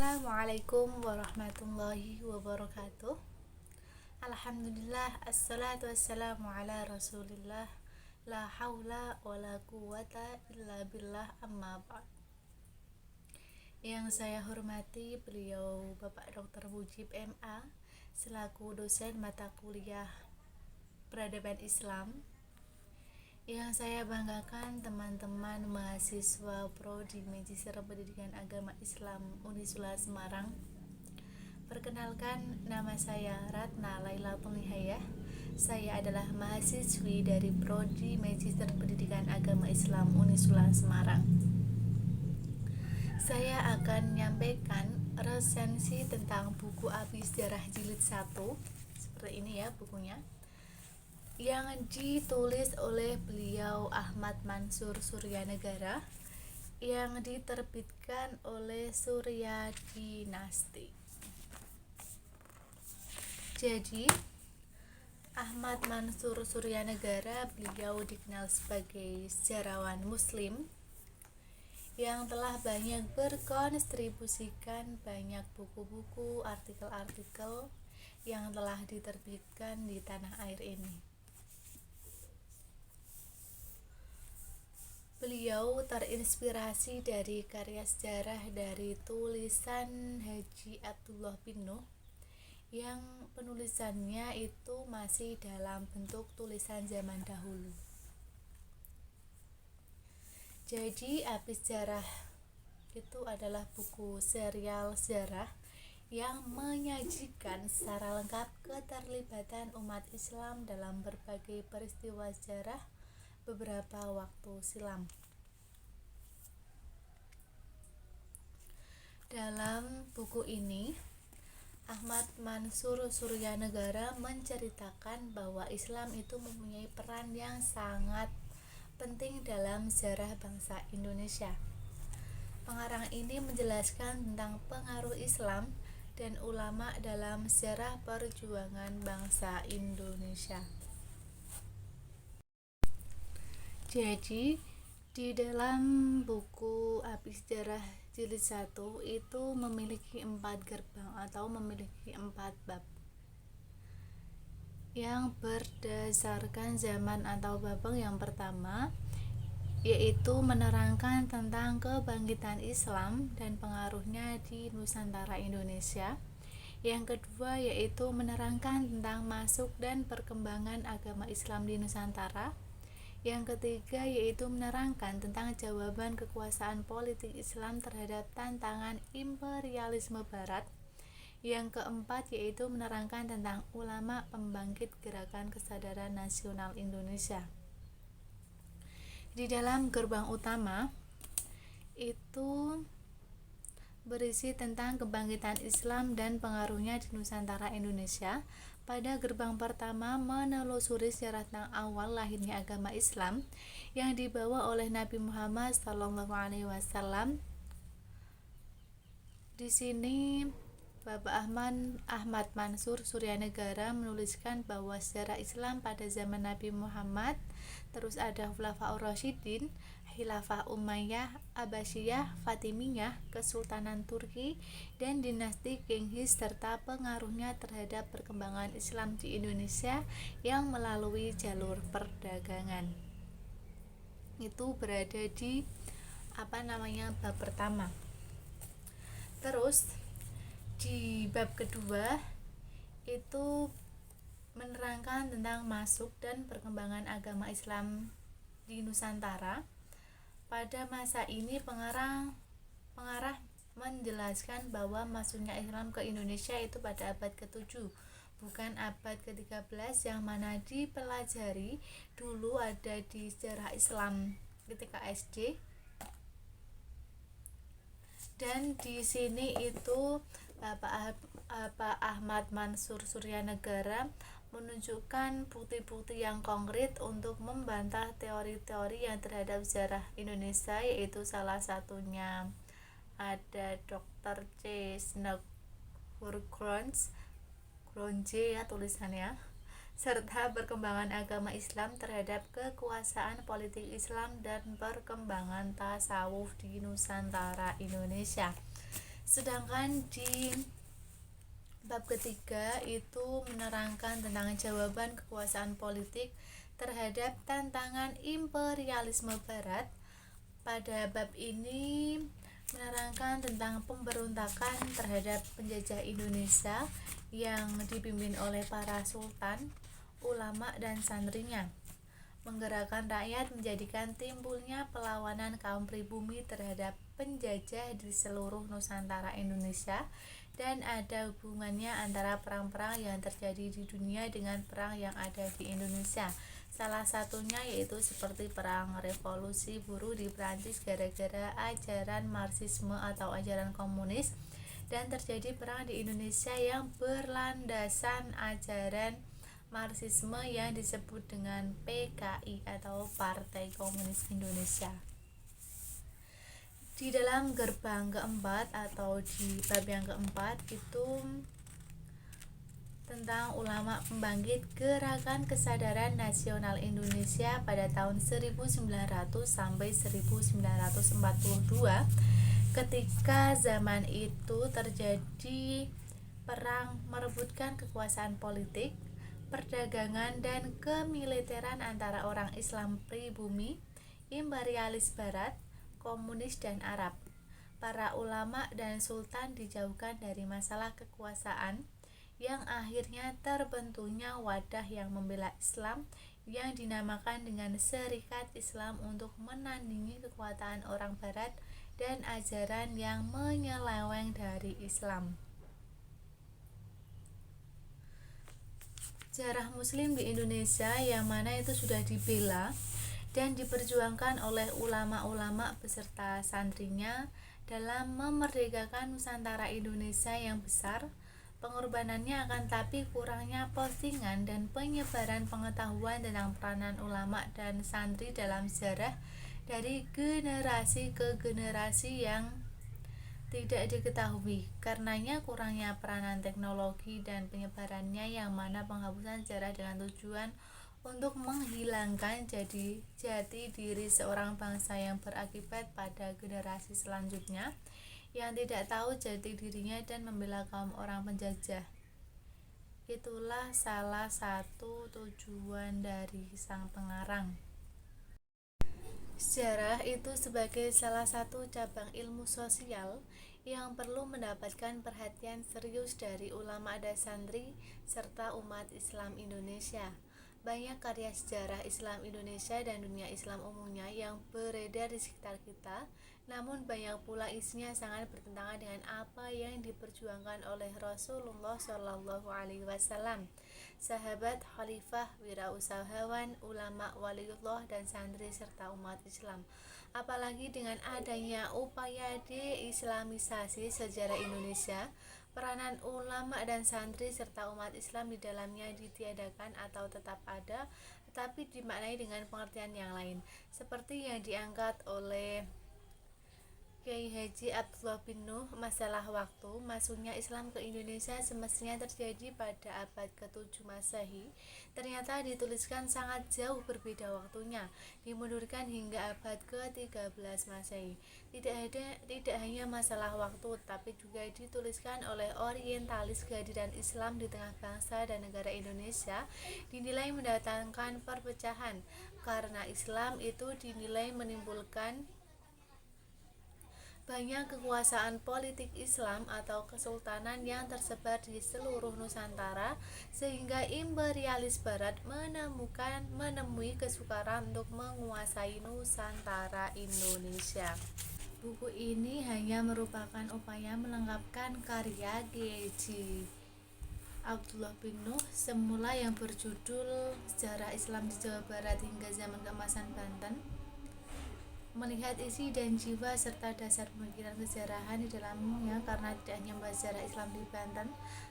Assalamualaikum warahmatullahi wabarakatuh. Alhamdulillah, assalatu wassalamu ala rasulillah. La haula wa la quwata illa billah, amma ba'd. Yang saya hormati beliau Bapak Dr. Mujib MA selaku dosen mata kuliah Peradaban Islam. Yang saya banggakan teman-teman mahasiswa Prodi Magister Pendidikan Agama Islam Unisula Semarang. Perkenalkan, nama saya Ratna Lailatul Nihayah. Saya adalah mahasiswi dari Prodi Magister Pendidikan Agama Islam Unisula Semarang. Saya akan menyampaikan resensi tentang buku Api Sejarah Jilid 1. Seperti ini ya bukunya, yang ditulis oleh beliau Ahmad Mansur Suryanegara, yang diterbitkan oleh Surya Dinasti. Jadi Ahmad Mansur Suryanegara, beliau dikenal sebagai sejarawan muslim yang telah banyak berkontribusikan banyak buku-buku, artikel-artikel yang telah diterbitkan di tanah air ini. Beliau terinspirasi dari karya sejarah dari tulisan Haji Abdullah bin Nuh, yang penulisannya itu masih dalam bentuk tulisan zaman dahulu. Jadi Api Sejarah itu adalah buku serial sejarah yang menyajikan secara lengkap keterlibatan umat Islam dalam berbagai peristiwa sejarah beberapa waktu silam. Dalam buku ini, Ahmad Mansur Suryanegara menceritakan bahwa Islam itu mempunyai peran yang sangat penting dalam sejarah bangsa Indonesia. Pengarang ini menjelaskan tentang pengaruh Islam dan ulama dalam sejarah perjuangan bangsa Indonesia. Jadi di dalam buku Api Sejarah Jilid 1 itu memiliki 4 gerbang atau memiliki 4 bab yang berdasarkan zaman atau babang. Yang pertama yaitu menerangkan tentang kebangkitan Islam dan pengaruhnya di Nusantara Indonesia. Yang kedua yaitu menerangkan tentang masuk dan perkembangan agama Islam di Nusantara. Yang ketiga yaitu menerangkan tentang jawaban kekuasaan politik Islam terhadap tantangan imperialisme Barat. Yang keempat yaitu menerangkan tentang ulama pembangkit gerakan kesadaran nasional Indonesia. Di dalam gerbang utama itu berisi tentang kebangkitan Islam dan pengaruhnya di Nusantara Indonesia. Pada gerbang pertama menelusuri sejarah tentang awal lahirnya agama Islam yang dibawa oleh Nabi Muhammad SAW. Di sini Bapak Ahmad Mansur Suryanegara menuliskan bahwa sejarah Islam pada zaman Nabi Muhammad, terus ada Khulafaur Rasyidin, Khilafah Umayyah, Abbasiyah, Fatimiyah, Kesultanan Turki, dan dinasti Genghis, serta pengaruhnya terhadap perkembangan Islam di Indonesia yang melalui jalur perdagangan. Itu berada di bab pertama. Terus di bab kedua itu menerangkan tentang masuk dan perkembangan agama Islam di Nusantara. Pada masa ini pengarah menjelaskan bahwa masuknya Islam ke Indonesia itu pada abad ke-7, bukan abad ke-13 yang mana dipelajari dulu ada di sejarah Islam ketika SD. Dan di sini itu Bapak Ahmad Mansur Suryanegara menunjukkan bukti-bukti yang konkret untuk membantah teori-teori yang terhadap sejarah Indonesia, yaitu salah satunya ada Dr. C. Snellgrove ya tulisannya, serta perkembangan agama Islam terhadap kekuasaan politik Islam dan perkembangan tasawuf di Nusantara Indonesia. Sedangkan di bab ketiga itu menerangkan tentang jawaban kekuasaan politik terhadap tantangan imperialisme barat. Pada bab ini menerangkan tentang pemberontakan terhadap penjajah Indonesia yang dipimpin oleh para sultan, ulama dan santrinya, menggerakkan rakyat menjadikan timbulnya perlawanan kaum pribumi terhadap penjajah di seluruh Nusantara Indonesia, dan ada hubungannya antara perang-perang yang terjadi di dunia dengan perang yang ada di Indonesia. Salah satunya yaitu seperti perang revolusi buruh di Prancis gara-gara ajaran Marxisme atau ajaran komunis, dan terjadi perang di Indonesia yang berlandasan ajaran Marxisme yang disebut dengan PKI atau Partai Komunis Indonesia. Di dalam gerbang keempat atau di bab yang keempat itu tentang ulama pembangkit Gerakan Kesadaran Nasional Indonesia pada tahun 1900 sampai 1942, ketika zaman itu terjadi perang merebutkan kekuasaan politik, perdagangan dan kemiliteran antara orang Islam pribumi, imperialis barat, komunis dan Arab. Para ulama dan sultan dijauhkan dari masalah kekuasaan, yang akhirnya terbentuknya wadah yang membela Islam yang dinamakan dengan Serikat Islam untuk menandingi kekuatan orang barat dan ajaran yang menyeleweng dari Islam. Sejarah Muslim di Indonesia yang mana itu sudah dibela dan diperjuangkan oleh ulama-ulama beserta santrinya dalam memerdekakan Nusantara Indonesia yang besar. Pengorbanannya akan tapi kurangnya postingan dan penyebaran pengetahuan tentang peranan ulama dan santri dalam sejarah dari generasi ke generasi yang tidak diketahui. Karenanya kurangnya peranan teknologi dan penyebarannya, yang mana penghapusan sejarah dengan tujuan untuk menghilangkan jati diri seorang bangsa yang berakibat pada generasi selanjutnya yang tidak tahu jati dirinya dan membela kaum orang penjajah. Itulah salah satu tujuan dari sang pengarang. Sejarah itu sebagai salah satu cabang ilmu sosial yang perlu mendapatkan perhatian serius dari ulama dan santri serta umat Islam Indonesia. Banyak karya sejarah Islam Indonesia dan dunia Islam umumnya yang beredar di sekitar kita, namun banyak pula isinya sangat bertentangan dengan apa yang diperjuangkan oleh Rasulullah Shallallahu Alaihi Wasallam, sahabat, khalifah, wirausahawan, ulama, waliullah dan santri serta umat Islam. Apalagi dengan adanya upaya deislamisasi sejarah Indonesia, peranan ulama dan santri serta umat Islam di dalamnya ditiadakan atau tetap ada, tetapi dimaknai dengan pengertian yang lain, seperti yang diangkat oleh Kiai Haji Abdullah bin Nuh. Masalah waktu masuknya Islam ke Indonesia semestinya terjadi pada abad ke-7 Masehi, ternyata dituliskan sangat jauh berbeda waktunya, dimundurkan hingga abad ke-13 Masehi. Tidak hanya masalah waktu, tapi juga dituliskan oleh orientalis. Kehadiran Islam di tengah bangsa dan negara Indonesia dinilai mendatangkan perpecahan, karena Islam itu dinilai menimbulkan banyak kekuasaan politik Islam atau kesultanan yang tersebar di seluruh Nusantara, sehingga imperialis barat menemui kesukaran untuk menguasai Nusantara Indonesia. Buku ini hanya merupakan upaya melengkapkan karya Kiai Abdullah bin Nuh semula yang berjudul Sejarah Islam di Jawa Barat hingga Zaman Keemasan Banten, melihat isi dan jiwa serta dasar pemikiran kesejarahan di dalamnya, karena tidak hanya membahas sejarah Islam di Banten,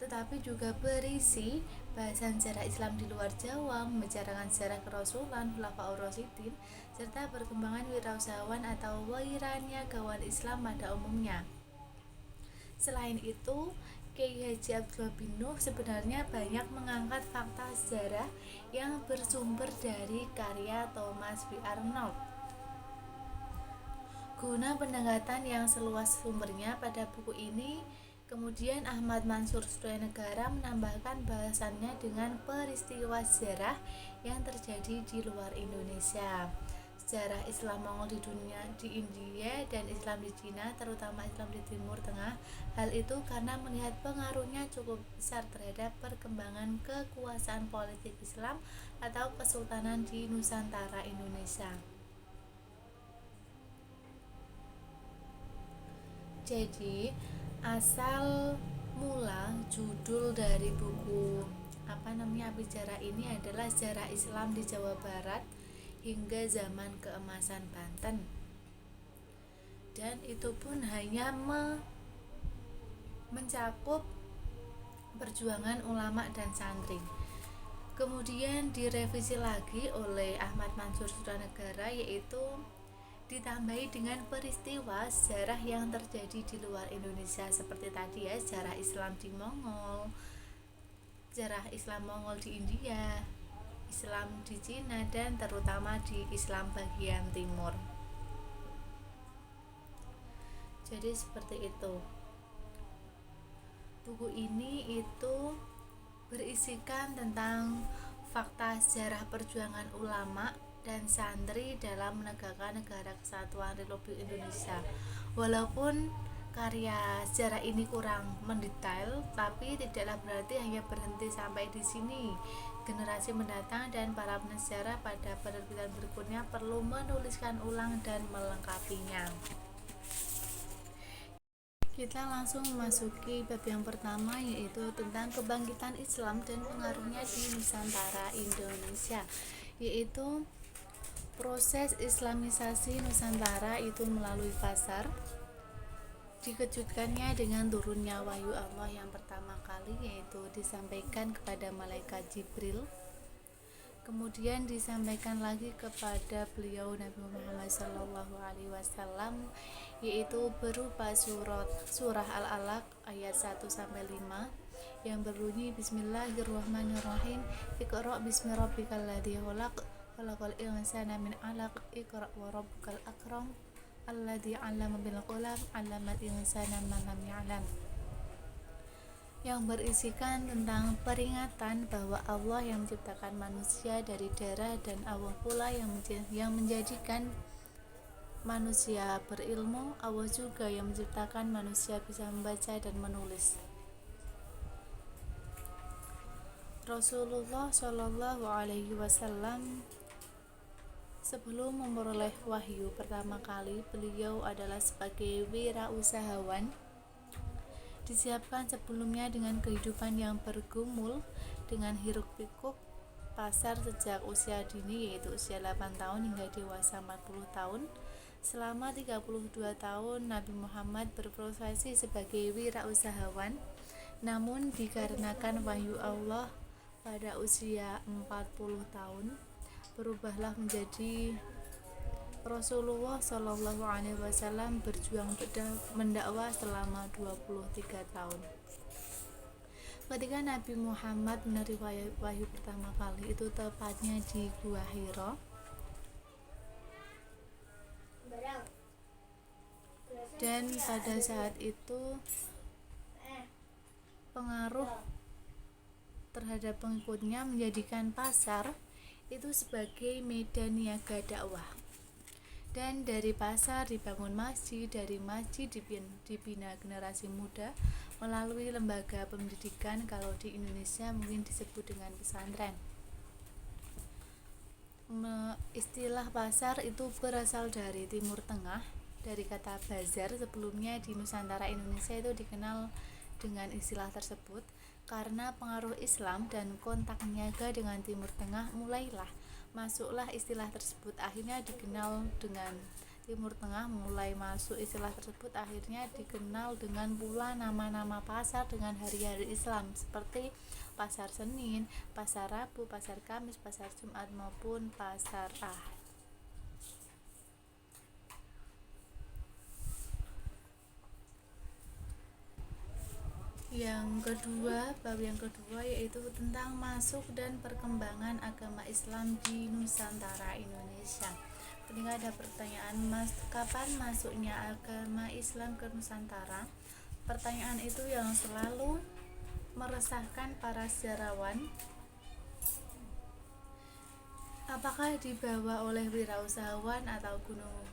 tetapi juga berisi bahasan sejarah Islam di luar Jawa, membicarakan sejarah kerasulan, Khulafaur Rasyidin, serta perkembangan wirausahawan atau wiraniagawan Islam pada umumnya. Selain itu, Kiai Haji Abdullah bin Nuh sebenarnya banyak mengangkat fakta sejarah yang bersumber dari karya Thomas B. Arnold, Guna pendekatan yang seluas sumbernya pada buku ini, kemudian Ahmad Mansur Suryanegara menambahkan bahasannya dengan peristiwa sejarah yang terjadi di luar Indonesia. Sejarah Islam Mongol di dunia, di India dan Islam di Cina, terutama Islam di Timur Tengah. Hal itu karena melihat pengaruhnya cukup besar terhadap perkembangan kekuasaan politik Islam atau kesultanan di Nusantara Indonesia. Jadi, asal mula judul dari buku bicara ini adalah Sejarah Islam di Jawa Barat hingga zaman keemasan Banten. Dan itu pun hanya mencakup perjuangan ulama dan santri. Kemudian direvisi lagi oleh Ahmad Mansur Suryanegara, yaitu ditambahi dengan peristiwa sejarah yang terjadi di luar Indonesia seperti tadi ya, sejarah Islam di Mongol, sejarah Islam Mongol di India, Islam di Cina, dan terutama di Islam bagian timur. Jadi seperti itu. Buku ini itu berisikan tentang fakta sejarah perjuangan ulama dan santri dalam menegakkan negara kesatuan Republik Indonesia. Walaupun karya sejarah ini kurang mendetail, tapi tidaklah berarti hanya berhenti sampai di sini. Generasi mendatang dan para penulis pada penerbitan berikutnya perlu menuliskan ulang dan melengkapinya. Kita langsung memasuki bab yang pertama, yaitu tentang kebangkitan Islam dan pengaruhnya di Nusantara Indonesia, yaitu proses Islamisasi Nusantara itu melalui pasar. Dikejutkannya dengan turunnya wahyu Allah yang pertama kali, yaitu disampaikan kepada malaikat Jibril. Kemudian disampaikan lagi kepada beliau Nabi Muhammad SAW, yaitu berupa surah Al-Alaq ayat 1-5 yang berbunyi Bismillahirrahmanirrahim. Iqra bismi rabbikal ladzi khalaq, khalaqal insana min 'alaq, iqra wa rabbukal akram, alladzi 'allama bil qalam, 'allamal insana ma lam ya'lam, yang berisikan tentang peringatan bahwa Allah yang menciptakan manusia dari darah dan Allah pula yang menjadikan manusia berilmu. Allah juga yang menciptakan manusia bisa membaca dan menulis. Rasulullah Shallallahu Alaihi Wasallam sebelum memperoleh wahyu pertama kali, beliau adalah sebagai wirausahawan, disiapkan sebelumnya dengan kehidupan yang bergumul dengan hiruk-pikuk pasar sejak usia dini, yaitu usia 8 tahun hingga dewasa 40 tahun. Selama 32 tahun Nabi Muhammad berprofesi sebagai wirausahawan, namun dikarenakan wahyu Allah pada usia 40 tahun, berubahlah menjadi Rasulullah Shallallahu Alaihi Wasallam berjuang mendakwah selama 23 tahun. Ketika Nabi Muhammad menerima wahyu pertama kali, itu tepatnya di Gua Hira. Dan pada saat itu pengaruh terhadap pengikutnya menjadikan pasar itu sebagai medan niaga dakwah. Dan dari pasar dibangun masjid, dari masjid dibina generasi muda melalui lembaga pendidikan, kalau di Indonesia mungkin disebut dengan pesantren. Istilah pasar itu berasal dari Timur Tengah, dari kata bazar. Sebelumnya di Nusantara Indonesia itu dikenal dengan istilah tersebut. Karena pengaruh Islam dan kontak niaga dengan Timur Tengah, masuklah istilah tersebut. Akhirnya dikenal dengan Timur Tengah, mulai masuk istilah tersebut, akhirnya dikenal dengan pula nama-nama pasar dengan hari-hari Islam seperti Pasar Senin, Pasar Rabu, Pasar Kamis, Pasar Jumat maupun Pasar Ahad. Bab yang kedua yaitu tentang masuk dan perkembangan agama Islam di Nusantara Indonesia. Ketika ada pertanyaan, kapan masuknya agama Islam ke Nusantara? Pertanyaan itu yang selalu meresahkan para sejarawan. Apakah dibawa oleh wirausahawan atau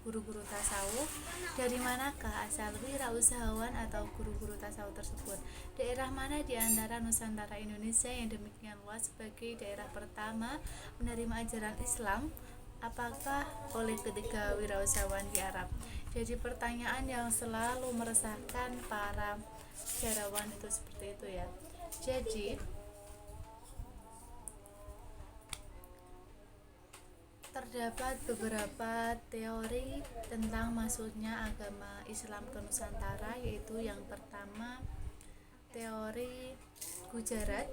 guru-guru tasawuf? Dari manakah asal wirausahawan atau guru-guru tasawuf tersebut? Daerah mana di antara Nusantara Indonesia yang demikian luas sebagai daerah pertama menerima ajaran Islam? Apakah oleh ketiga wirausahawan di Arab? Jadi pertanyaan yang selalu meresahkan para sejarawan itu seperti itu ya. Jadi terdapat beberapa teori tentang masuknya agama Islam ke Nusantara, yaitu yang pertama teori Gujarat,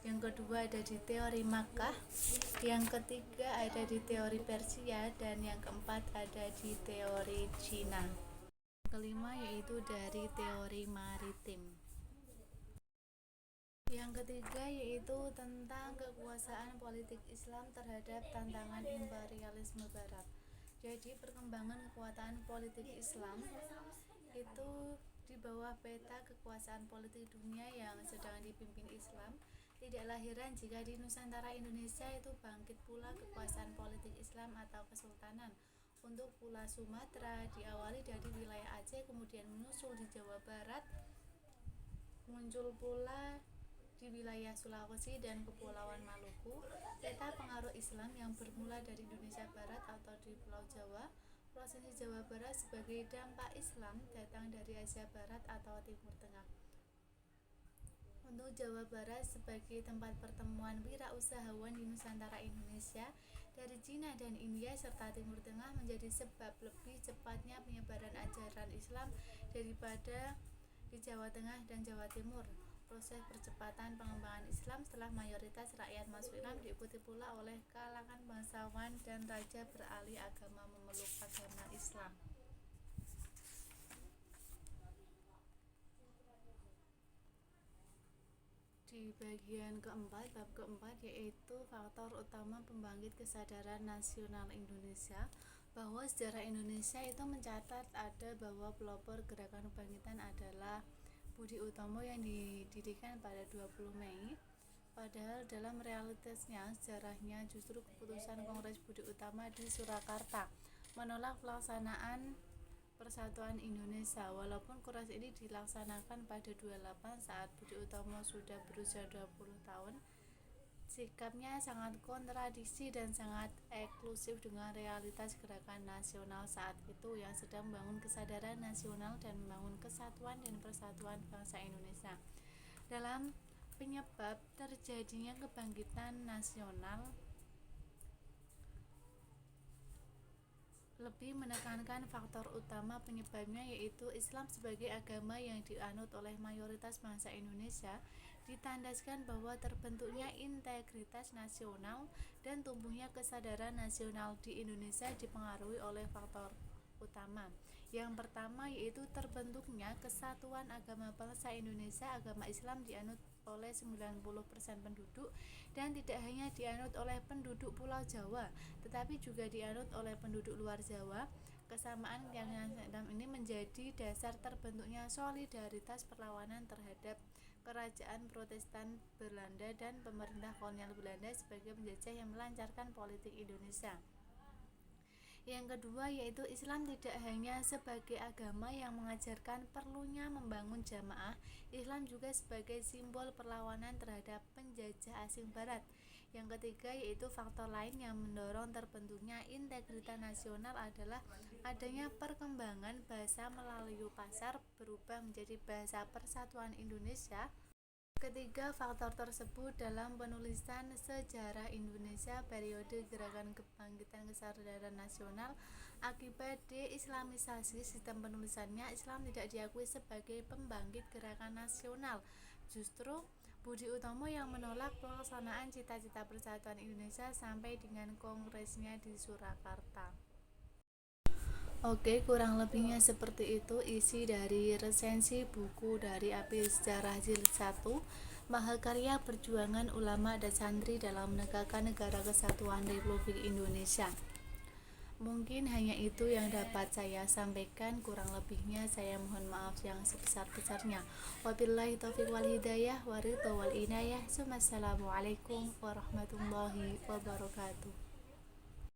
yang kedua ada di teori Makkah, yang ketiga ada di teori Persia, dan yang keempat ada di teori Cina. Yang kelima yaitu dari teori maritim. Yang ketiga yaitu tentang kekuasaan politik Islam terhadap tantangan imperialisme Barat. Jadi perkembangan kekuatan politik Islam itu di bawah peta kekuasaan politik dunia yang sedang dipimpin Islam. Tidaklah heran jika di Nusantara Indonesia itu bangkit pula kekuasaan politik Islam atau kesultanan. Untuk Pulau Sumatera diawali dari wilayah Aceh, kemudian menyusul di Jawa Barat, muncul pula di wilayah Sulawesi dan Kepulauan Maluku. Peta pengaruh Islam yang bermula dari Indonesia Barat atau di Pulau Jawa. Provinsi Jawa Barat sebagai dampak Islam datang dari Asia Barat atau Timur Tengah. Untuk Jawa Barat sebagai tempat pertemuan wirausahawan di Nusantara Indonesia dari Cina dan India serta Timur Tengah menjadi sebab lebih cepatnya penyebaran ajaran Islam daripada di Jawa Tengah dan Jawa Timur. Proses percepatan pengembangan Islam setelah mayoritas rakyat masuk Islam diikuti pula oleh kalangan bangsawan dan raja beralih agama memeluk agama Islam. Di bagian keempat, bab keempat, yaitu faktor utama pembangkit kesadaran nasional Indonesia, bahwa sejarah Indonesia itu mencatat ada bahwa pelopor gerakan kebangkitan adalah Budi Utomo yang didirikan pada 20 Mei. Padahal dalam realitasnya sejarahnya justru keputusan Kongres Budi Utomo di Surakarta menolak pelaksanaan Persatuan Indonesia. Walaupun kongres ini dilaksanakan pada 28 saat Budi Utomo sudah berusia 20 tahun, sikapnya sangat kontradiksi dan sangat eksklusif dengan realitas gerakan nasional saat itu yang sedang membangun kesadaran nasional dan membangun kesatuan dan persatuan bangsa Indonesia. Dalam penyebab terjadinya kebangkitan nasional, lebih menekankan faktor utama penyebabnya, yaitu Islam sebagai agama yang dianut oleh mayoritas bangsa Indonesia, ditandaskan bahwa terbentuknya integritas nasional dan tumbuhnya kesadaran nasional di Indonesia dipengaruhi oleh faktor utama. Yang pertama yaitu terbentuknya kesatuan agama bangsa Indonesia. Agama Islam dianut oleh 90% penduduk dan tidak hanya dianut oleh penduduk Pulau Jawa, tetapi juga dianut oleh penduduk luar Jawa. Kesamaan yang ini menjadi dasar terbentuknya solidaritas perlawanan terhadap kerajaan Protestan Belanda dan pemerintah kolonial Belanda sebagai penjajah yang melancarkan politik Indonesia. Yang kedua yaitu Islam tidak hanya sebagai agama yang mengajarkan perlunya membangun jamaah, Islam juga sebagai simbol perlawanan terhadap penjajah asing Barat. Yang ketiga yaitu faktor lain yang mendorong terbentuknya integritas nasional adalah adanya perkembangan bahasa Melayu Pasar berubah menjadi bahasa Persatuan Indonesia. Ketiga faktor tersebut dalam penulisan sejarah Indonesia periode gerakan kebangkitan kesadaran nasional akibat deislamisasi sistem penulisannya, Islam tidak diakui sebagai pembangkit gerakan nasional. Justru Budi Utomo yang menolak pelaksanaan cita-cita persatuan Indonesia sampai dengan kongresnya di Surakarta. Oke, kurang lebihnya seperti itu isi dari resensi buku dari Api Sejarah Jilid 1, Mahakarya Perjuangan Ulama dan Santri dalam Menegakkan Negara Kesatuan Republik Indonesia. Mungkin hanya itu yang dapat saya sampaikan, kurang lebihnya saya mohon maaf yang sebesar-besarnya. Wabillahi taufiq wal hidayah, waridho wal inayah. Assalamualaikum warahmatullahi wabarakatuh.